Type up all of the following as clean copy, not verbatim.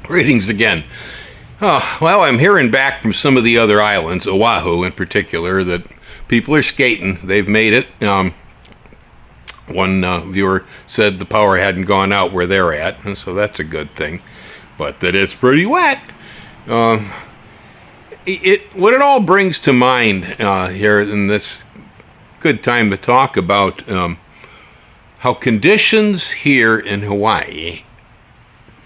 Greetings again. Oh, well, I'm hearing back from some of the other islands, Oahu in particular, that people are skating. They've made it. One viewer said the power hadn't gone out where they're at, and so that's a good thing. But that it's pretty wet. What it all brings to mind here in this good time to talk about how conditions here in Hawaii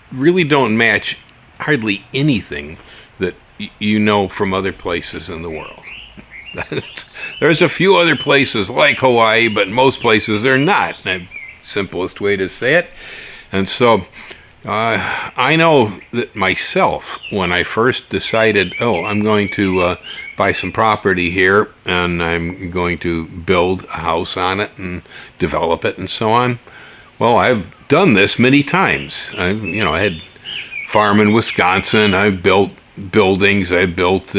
really don't match hardly anything that you know from other places in the world. There's a few other places like Hawaii, but most places they're not. The simplest way to say it. And so I know that myself, when I first decided, I'm going to buy some property here and I'm going to build a house on it and develop it and so on. Well, I've done this many times. I had farm in Wisconsin. I've built buildings. I built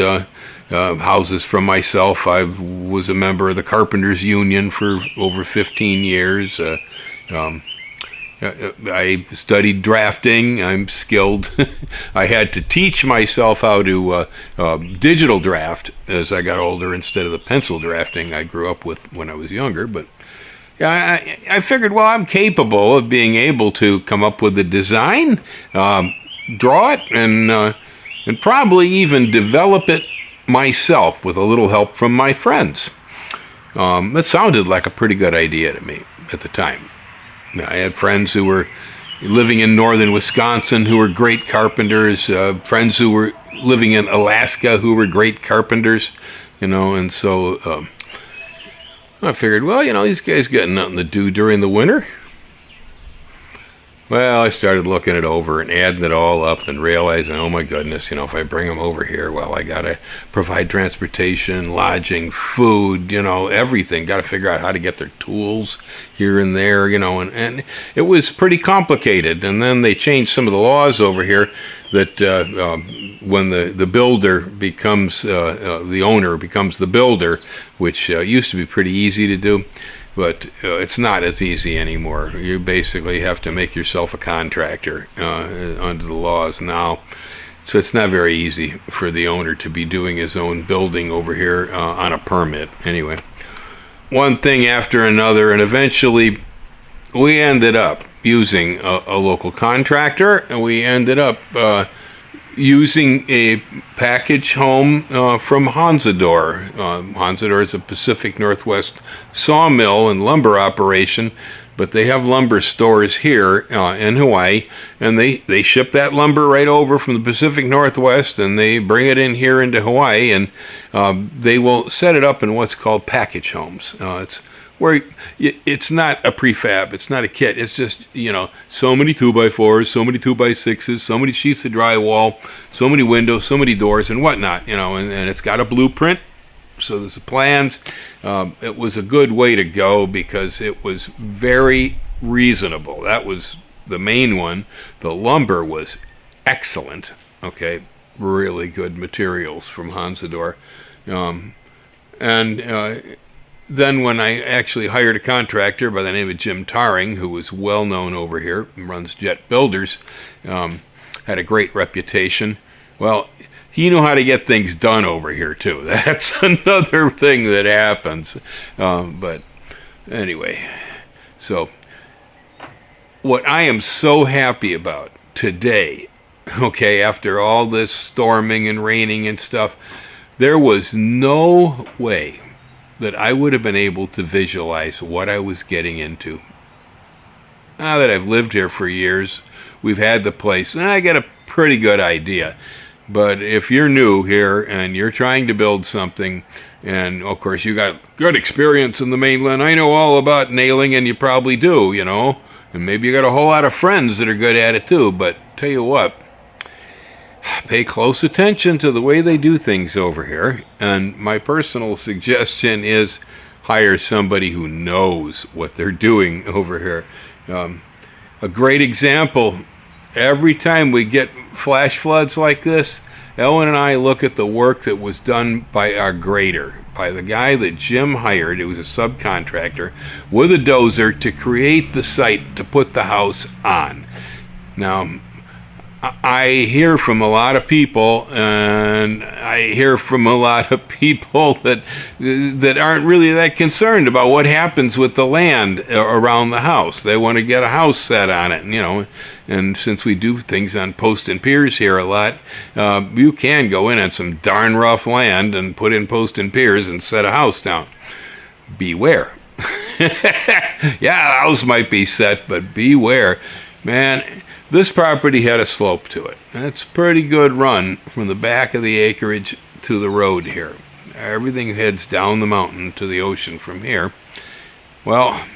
houses for myself. I was a member of the Carpenters Union for over 15 years. I studied drafting. I'm skilled. I had to teach myself how to digital draft as I got older instead of the pencil drafting I grew up with when I was younger. But yeah, I figured, well, I'm capable of being able to come up with a design, draw it, and probably even develop it myself with a little help from my friends. It sounded like a pretty good idea to me at the time. I had friends who were living in northern Wisconsin who were great carpenters, friends who were living in Alaska who were great carpenters, and so I figured, well, these guys got nothing to do during the winter. Well, I started looking it over and adding it all up and realizing, oh my goodness, if I bring them over here, well, I got to provide transportation, lodging, food, everything. Got to figure out how to get their tools here and there, and it was pretty complicated. And then they changed some of the laws over here that when the builder becomes, the owner becomes the builder, which used to be pretty easy to do. But it's not as easy anymore. You basically have to make yourself a contractor under the laws now. So it's not very easy for the owner to be doing his own building over here on a permit. Anyway, one thing after another, and eventually we ended up using a local contractor, and we ended up using a package home from Hansador. Hansador is a Pacific Northwest sawmill and lumber operation, but they have lumber stores here in Hawaii, and they ship that lumber right over from the Pacific Northwest, and they bring it in here into Hawaii, and they will set it up in what's called package homes. It's where it's not a prefab, it's not a kit, it's just, so many 2x4s, so many 2x6s, so many sheets of drywall, so many windows, so many doors and whatnot, and it's got a blueprint, so there's the plans. It was a good way to go because it was very reasonable. That was the main one. The lumber was excellent, okay, really good materials from Hansador. Then when I actually hired a contractor by the name of Jim Taring, who was well known over here, runs Jet Builders, had a great reputation. Well, he knew how to get things done over here too. That's another thing that happens. But anyway, so what I am so happy about today, okay, after all this storming and raining and stuff, there was no way that I would have been able to visualize what I was getting into. Now that I've lived here for years, we've had the place, and I get a pretty good idea. But if you're new here and you're trying to build something, and of course you got good experience in the mainland, I know all about nailing, and you probably do, and maybe you got a whole lot of friends that are good at it too, but tell you what, pay close attention to the way they do things over here, and my personal suggestion is hire somebody who knows what they're doing over here. A great example, every time we get flash floods like this, Ellen and I look at the work that was done by our grader, by the guy that Jim hired, who was a subcontractor, with a dozer to create the site to put the house on. Now, I hear from a lot of people, and I hear from a lot of people that aren't really that concerned about what happens with the land around the house. They want to get a house set on it, and since we do things on post and piers here a lot, you can go in on some darn rough land and put in post and piers and set a house down. Beware. Yeah, the house might be set, but beware. Man, this property had a slope to it. That's a pretty good run from the back of the acreage to the road here. Everything heads down the mountain to the ocean from here. Well,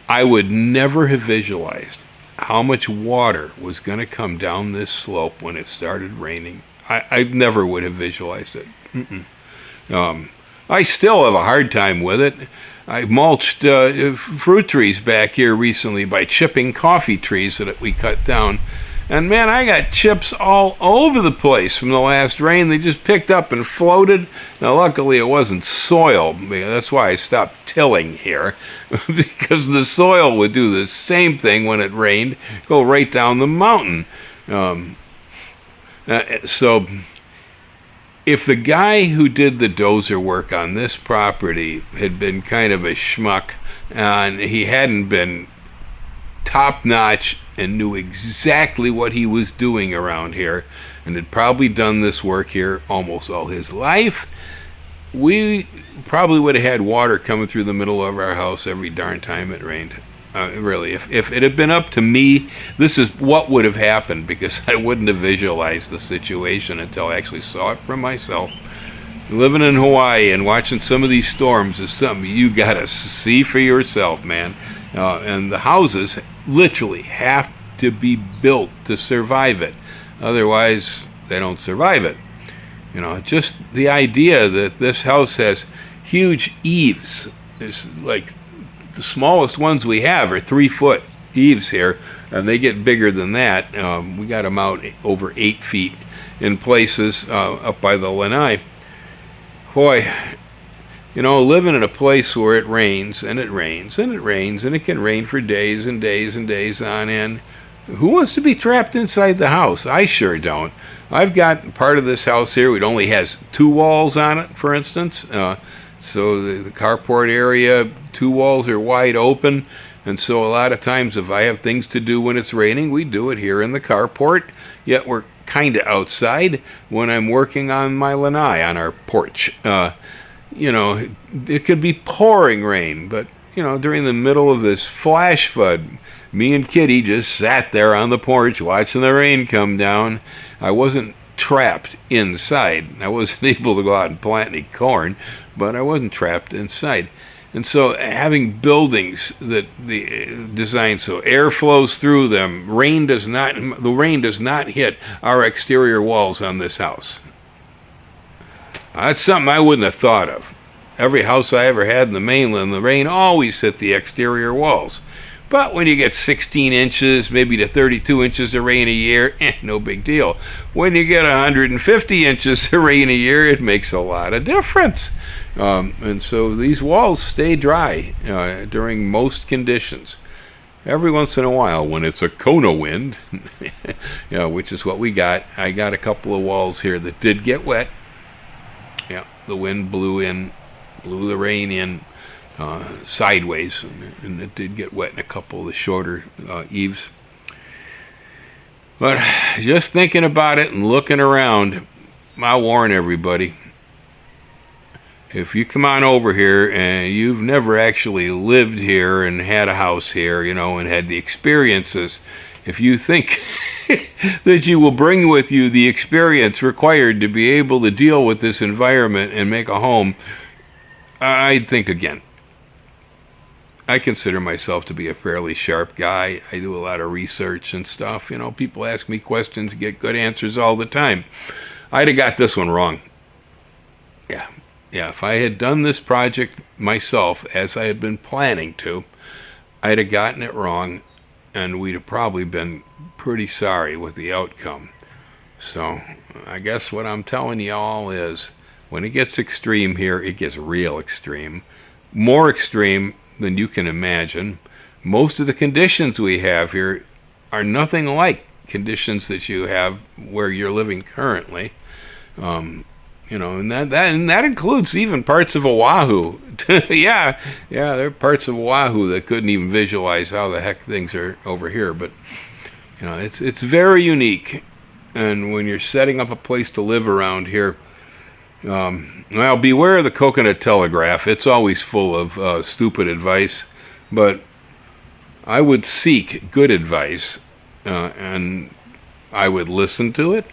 I would never have visualized how much water was going to come down this slope when it started raining. I never would have visualized it. I still have a hard time with it. I mulched fruit trees back here recently by chipping coffee trees that we cut down. And man, I got chips all over the place from the last rain. They just picked up and floated. Now, luckily, it wasn't soil. That's why I stopped tilling here, because the soil would do the same thing when it rained, go right down the mountain. So if the guy who did the dozer work on this property had been kind of a schmuck, and he hadn't been top-notch and knew exactly what he was doing around here, and had probably done this work here almost all his life, we probably would have had water coming through the middle of our house every darn time it rained. Really, if it had been up to me, this is what would have happened, because I wouldn't have visualized the situation until I actually saw it for myself. Living in Hawaii and watching some of these storms is something you gotta see for yourself, man. And the houses literally have to be built to survive it. Otherwise, they don't survive it. Just the idea that this house has huge eaves is like, the smallest ones we have are 3-foot eaves here, and they get bigger than that. We got them out over 8 feet in places up by the lanai. Boy, living in a place where it rains and it rains and it rains and it can rain for days and days and days on end. Who wants to be trapped inside the house? I sure don't. I've got part of this house here. It only has 2 walls on it, for instance. So the carport area, 2 walls are wide open, and so a lot of times if I have things to do when it's raining, we do it here in the carport, yet we're kind of outside when I'm working on my lanai on our porch. It could be pouring rain, but, during the middle of this flash flood, me and Kitty just sat there on the porch watching the rain come down. I wasn't trapped inside. I wasn't able to go out and plant any corn, but I wasn't trapped inside. And so having buildings that the designed so air flows through them, the rain does not hit our exterior walls on this house. That's something I wouldn't have thought of. Every house I ever had in the mainland, the rain always hit the exterior walls. But when you get 16 inches, maybe to 32 inches of rain a year, no big deal. When you get 150 inches of rain a year, it makes a lot of difference. And so these walls stay dry during most conditions. Every once in a while, when it's a Kona wind, which is what we got, I got a couple of walls here that did get wet. Yeah, the wind blew the rain in sideways, and it did get wet in a couple of the shorter eaves. But just thinking about it and looking around, I warn everybody, if you come on over here and you've never actually lived here and had a house here, and had the experiences, if you think that you will bring with you the experience required to be able to deal with this environment and make a home, I'd think again. I consider myself to be a fairly sharp guy. I do a lot of research and stuff. People ask me questions, get good answers all the time. I'd have got this one wrong. Yeah, if I had done this project myself as I had been planning to, I'd have gotten it wrong, and we'd have probably been pretty sorry with the outcome. So I guess what I'm telling y'all is, when it gets extreme here, it gets real extreme. More extreme than you can imagine. Most of the conditions we have here are nothing like conditions that you have where you're living currently. And that includes even parts of Oahu. yeah, there are parts of Oahu that couldn't even visualize how the heck things are over here. But it's very unique. And when you're setting up a place to live around here, well, beware of the coconut telegraph. It's always full of stupid advice. But I would seek good advice, and I would listen to it.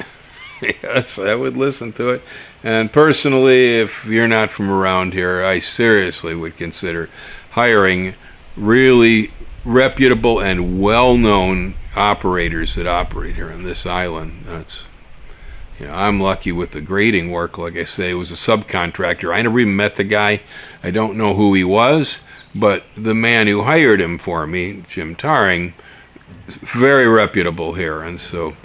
Yes, I would listen to it. And personally, if you're not from around here, I seriously would consider hiring really reputable and well-known operators that operate here on this island. I'm lucky with the grading work. Like I say, it was a subcontractor. I never even met the guy. I don't know who he was, but the man who hired him for me, Jim Taring, is very reputable here. And so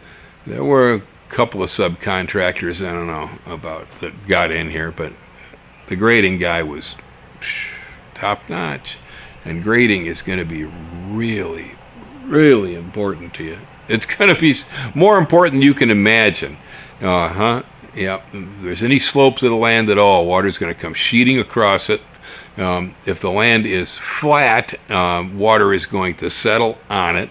there were a couple of subcontractors I don't know about that got in here, but the grading guy was top notch. And grading is going to be really, really important to you. It's going to be more important than you can imagine. Yep. If there's any slope to the land at all, water's going to come sheeting across it. If the land is flat, water is going to settle on it.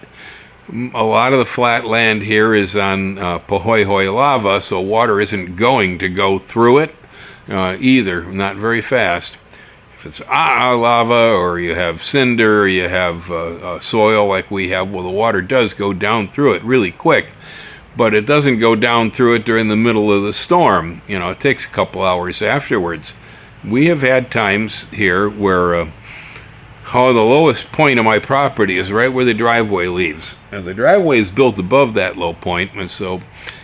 A lot of the flat land here is on Pahoehoe lava, so water isn't going to go through it either, not very fast. If it's lava, or you have cinder, or you have soil like we have, well, the water does go down through it really quick, but it doesn't go down through it during the middle of the storm. It takes a couple hours afterwards. We have had times here where the lowest point of my property is right where the driveway leaves. And the driveway is built above that low point, and so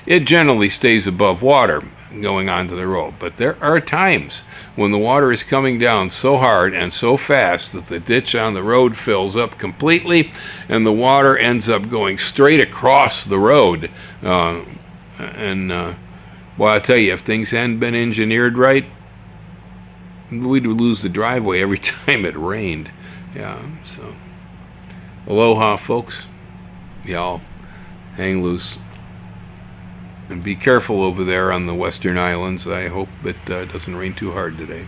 it generally stays above water going onto the road. But there are times when the water is coming down so hard and so fast that the ditch on the road fills up completely, and the water ends up going straight across the road. Well, I tell you, if things hadn't been engineered right, we'd lose the driveway every time it rained. Yeah, so aloha, folks. Y'all hang loose. And be careful over there on the western islands. I hope it doesn't rain too hard today.